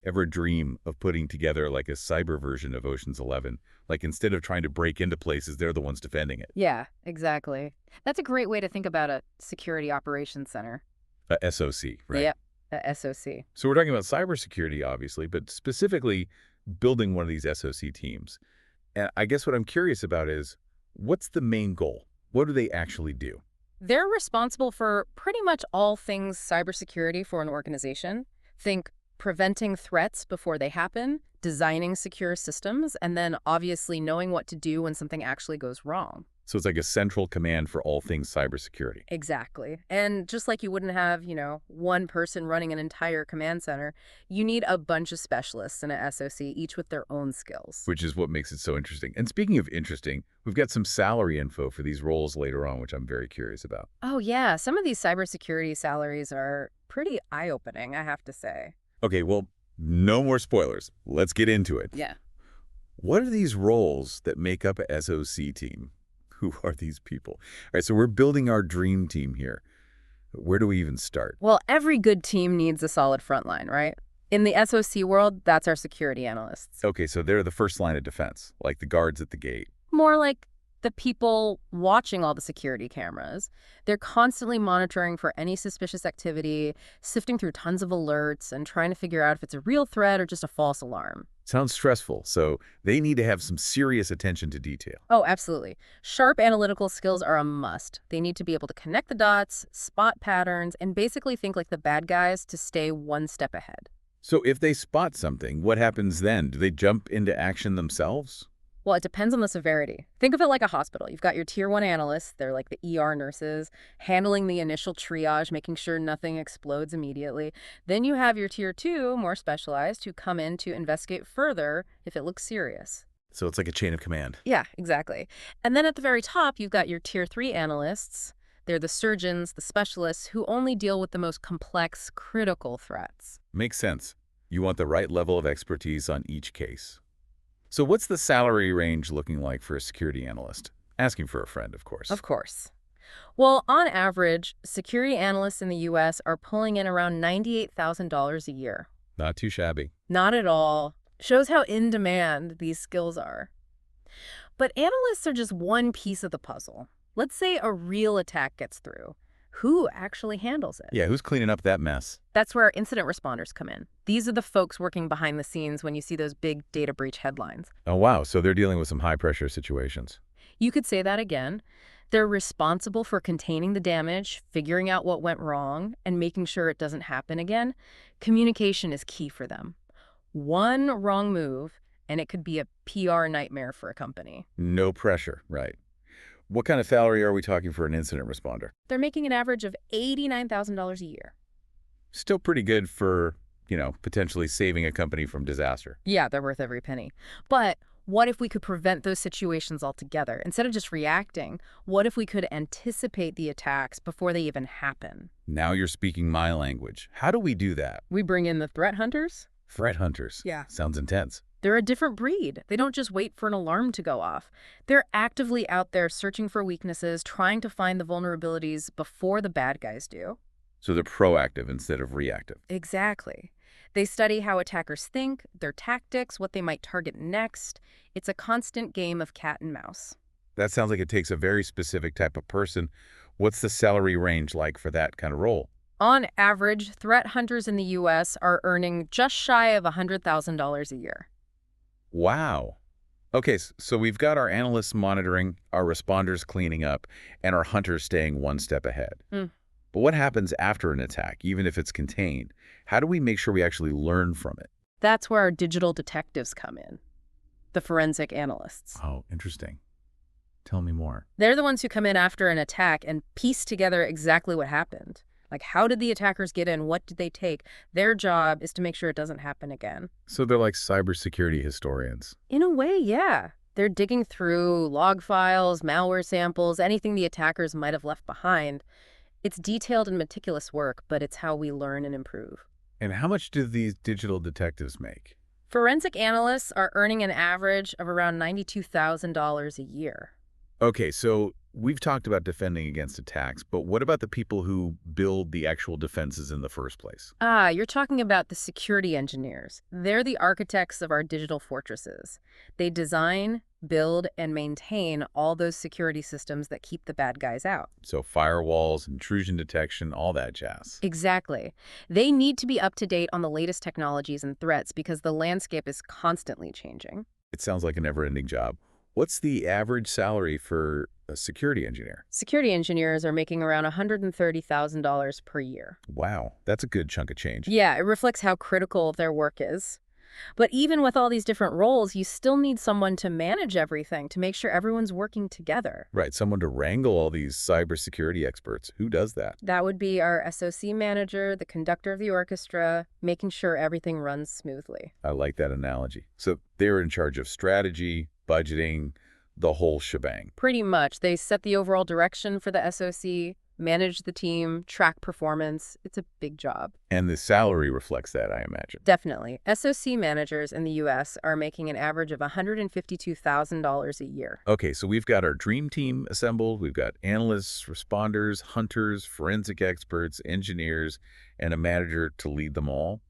Ever dream of putting together like a cyber version of Ocean's 11? Like instead of trying to break into places, they're the ones defending it. Yeah, exactly. That's a great way to think about a security operations center. A SOC, right? Yep, a SOC. So we're talking about cybersecurity, obviously, but specifically building one of these SOC teams. And I guess what I'm curious about is what's the main goal? What do they actually do? They're responsible for pretty much all things cybersecurity for an organization. Think preventing threats before they happen, designing secure systems, and then obviously knowing what to do when something actually goes wrong. So it's like a central command for all things cybersecurity, Exactly. And just like you wouldn't have, one person running an entire command center, you need a bunch of specialists in a SOC, each with their own skills. which is what makes it so interesting. And speaking of interesting, we've got some salary info for these roles later on, which I'm very curious about. Oh, yeah. Some of these cybersecurity salaries are pretty eye-opening, I have to say. Okay, well, no more spoilers. Let's get into it. Yeah. What are these roles that make up a SOC team? Who are these people? All right, so we're building our dream team here. Where do we even start? Well, every good team needs a solid front line, right? In the SOC world, that's our security analysts. Okay, so they're the first line of defense, like the guards at the gate. More like the people watching all the security cameras. They're constantly monitoring for any suspicious activity, sifting through tons of alerts, and trying to figure out if it's a real threat or just a false alarm. Sounds stressful, so they need to have some serious attention to detail. Oh, absolutely. Sharp analytical skills are a must. They need to be able to connect the dots, spot patterns, and basically think like the bad guys to stay one step ahead. So if they spot something, what happens then? Do they jump into action themselves? Well, it depends on the severity. Think of it like a hospital. You've got your tier 1 analysts, they're like the ER nurses, handling the initial triage, making sure nothing explodes immediately. Then you have your tier 2, more specialized, who come in to investigate further if it looks serious. So it's like a chain of command. Yeah, exactly. And then at the very top, you've got your tier 3 analysts. They're the surgeons, the specialists, who only deal with the most complex, critical threats. Makes sense. You want the right level of expertise on each case. So what's the salary range looking like for a security analyst? Asking for a friend, of course. Of course. Well, on average, security analysts in the U.S. are pulling in around $98,000 a year. Not too shabby. Not at all. Shows how in demand these skills are. But analysts are just one piece of the puzzle. Let's say a real attack gets through. Who actually handles it? Yeah, who's cleaning up that mess? That's where incident responders come in. These are the folks working behind the scenes when you see those big data breach headlines. Oh, wow. So they're dealing with some high-pressure situations. You could say that again. They're responsible for containing the damage, figuring out what went wrong, and making sure it doesn't happen again. Communication is key for them. One wrong move, and it could be a PR nightmare for a company. No pressure, right. What kind of salary are we talking for an incident responder? They're making an average of $89,000 a year. Still pretty good for, potentially saving a company from disaster. Yeah, they're worth every penny. But what if we could prevent those situations altogether? Instead of just reacting, what if we could anticipate the attacks before they even happen? Now you're speaking my language. How do we do that? We bring in the threat hunters? Threat hunters. Yeah. Sounds intense. They're a different breed. They don't just wait for an alarm to go off. They're actively out there searching for weaknesses, trying to find the vulnerabilities before the bad guys do. So they're proactive instead of reactive. Exactly. They study how attackers think, their tactics, what they might target next. It's a constant game of cat and mouse. That sounds like it takes a very specific type of person. What's the salary range like for that kind of role? On average, threat hunters in the U.S. are earning just shy of $100,000 a year. Wow. Okay, so we've got our analysts monitoring, our responders cleaning up, and our hunters staying one step ahead. Mm. But what happens after an attack, even if it's contained? How do we make sure we actually learn from it? That's where our digital detectives come in, the forensic analysts. Oh, interesting. Tell me more. They're the ones who come in after an attack and piece together exactly what happened. Like, how did the attackers get in? What did they take? Their job is to make sure it doesn't happen again. So they're like cybersecurity historians. In a way, yeah. They're digging through log files, malware samples, anything the attackers might have left behind. It's detailed and meticulous work, but it's how we learn and improve. And how much do these digital detectives make? Forensic analysts are earning an average of around $92,000 a year. Okay, so We've talked about defending against attacks, but what about the people who build the actual defenses in the first place? Ah, you're talking about the security engineers. They're the architects of our digital fortresses. They design, build, and maintain all those security systems that keep the bad guys out. So firewalls, intrusion detection, all that jazz. Exactly. They need to be up to date on the latest technologies and threats because the landscape is constantly changing. It sounds like a never-ending job. What's the average salary for a security engineer? Security engineers are making around $130,000 per year. Wow, that's a good chunk of change. Yeah, it reflects how critical their work is. But even with all these different roles, you still need someone to manage everything to make sure everyone's working together. Right, someone to wrangle all these cybersecurity experts. Who does that? That would be our SOC manager, the conductor of the orchestra, making sure everything runs smoothly. I like that analogy. So they're in charge of strategy, budgeting, the whole shebang. Pretty much. They set the overall direction for the SOC, manage the team, track performance. It's a big job. And the salary reflects that, I imagine. Definitely. SOC managers in the U.S. are making an average of $152,000 a year. Okay, so we've got our dream team assembled. We've got analysts, responders, hunters, forensic experts, engineers, and a manager to lead them all.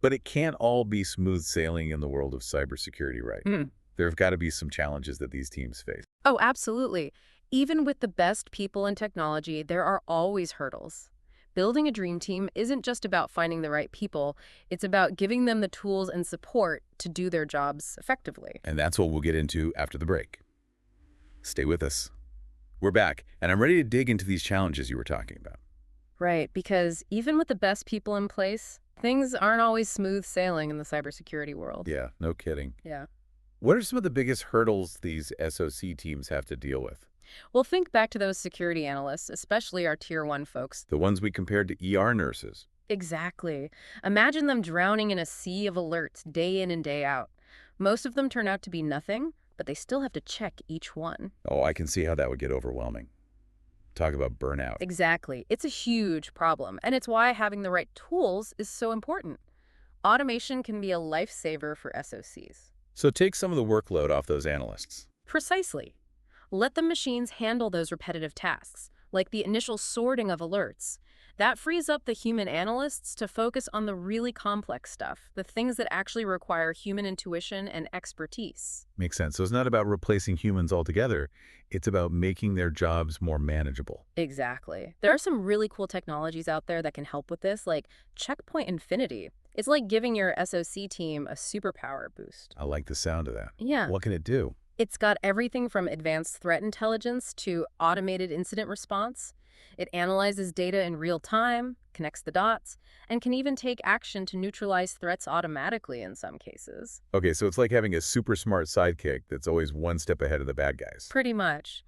But it can't all be smooth sailing in the world of cybersecurity, right? There have got to be some challenges that these teams face. Oh, absolutely. Even with the best people in technology, there are always hurdles. Building a dream team isn't just about finding the right people, it's about giving them the tools and support to do their jobs effectively. And that's what we'll get into after the break. Stay with us. We're back, and I'm ready to dig into these challenges you were talking about. Right, because even with the best people in place, things aren't always smooth sailing in the cybersecurity world. Yeah, no kidding. Yeah. What are some of the biggest hurdles these SOC teams have to deal with? Well, think back to those security analysts, especially our Tier 1 folks. The ones we compared to ER nurses. Exactly. Imagine them drowning in a sea of alerts day in and day out. Most of them turn out to be nothing, but they still have to check each one. Oh, I can see how that would get overwhelming. Talk about burnout. Exactly. It's a huge problem, and it's why having the right tools is so important. Automation can be a lifesaver for SOCs. So take some of the workload off those analysts. Precisely. Let the machines handle those repetitive tasks, like the initial sorting of alerts. That frees up the human analysts to focus on the really complex stuff, the things that actually require human intuition and expertise. Makes sense. So it's not about replacing humans altogether. It's about making their jobs more manageable. Exactly. There are some really cool technologies out there that can help with this, like Checkpoint Infinity. It's like giving your SOC team a superpower boost. I like the sound of that. Yeah. What can it do? It's got everything from advanced threat intelligence to automated incident response. It analyzes data in real time, connects the dots, and can even take action to neutralize threats automatically in some cases. Okay, so it's like having a super smart sidekick that's always one step ahead of the bad guys. Pretty much.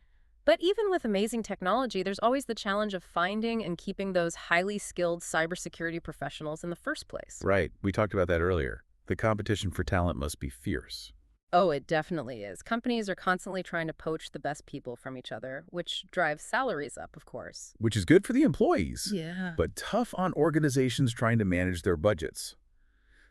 But even with amazing technology, there's always the challenge of finding and keeping those highly skilled cybersecurity professionals in the first place. Right. We talked about that earlier. The competition for talent must be fierce. Oh, it definitely is. Companies are constantly trying to poach the best people from each other, which drives salaries up, of course. Which is good for the employees, Yeah. but tough on organizations trying to manage their budgets.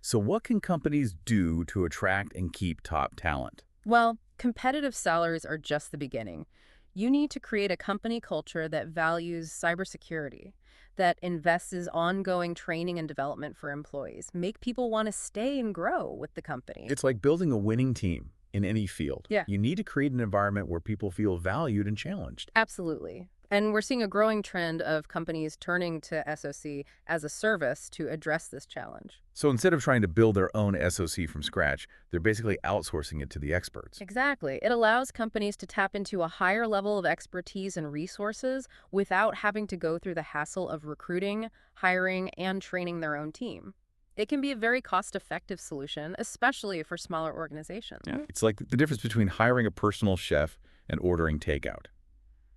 So what can companies do to attract and keep top talent? Well, competitive salaries are just the beginning. You need to create a company culture that values cybersecurity, that invests in ongoing training and development for employees, make people want to stay and grow with the company. It's like building a winning team in any field. Yeah. You need to create an environment where people feel valued and challenged. Absolutely. And we're seeing a growing trend of companies turning to SOC as a service to address this challenge. So instead of trying to build their own SOC from scratch, they're basically outsourcing it to the experts. Exactly. It allows companies to tap into a higher level of expertise and resources without having to go through the hassle of recruiting, hiring, and training their own team. It can be a very cost-effective solution, especially for smaller organizations. Yeah. It's like the difference between hiring a personal chef and ordering takeout.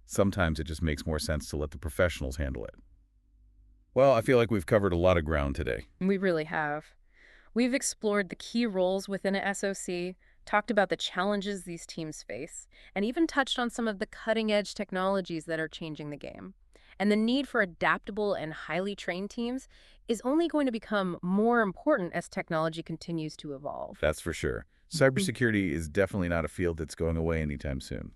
Sometimes it just makes more sense to let the professionals handle it. Well, I feel like we've covered a lot of ground today. We really have. We've explored the key roles within a SOC, talked about the challenges these teams face, and even touched on some of the cutting-edge technologies that are changing the game. And the need for adaptable and highly trained teams is only going to become more important as technology continues to evolve. That's for sure. Cybersecurity is definitely not a field that's going away anytime soon.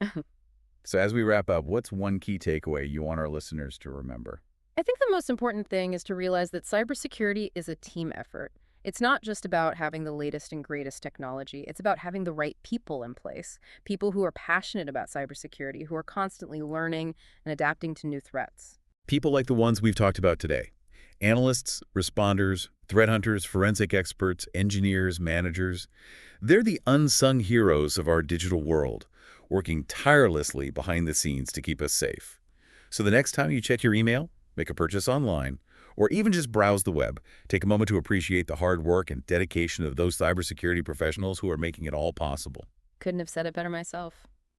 So as we wrap up, what's one key takeaway you want our listeners to remember? I think the most important thing is to realize that cybersecurity is a team effort. It's not just about having the latest and greatest technology. It's about having the right people in place, people who are passionate about cybersecurity, who are constantly learning and adapting to new threats. People like the ones we've talked about today. Analysts, responders, threat hunters, forensic experts, engineers, managers. They're the unsung heroes of our digital world, working tirelessly behind the scenes to keep us safe. So the next time you check your email, make a purchase online, or even just browse the web, take a moment to appreciate the hard work and dedication of those cybersecurity professionals who are making it all possible. Couldn't have said it better myself.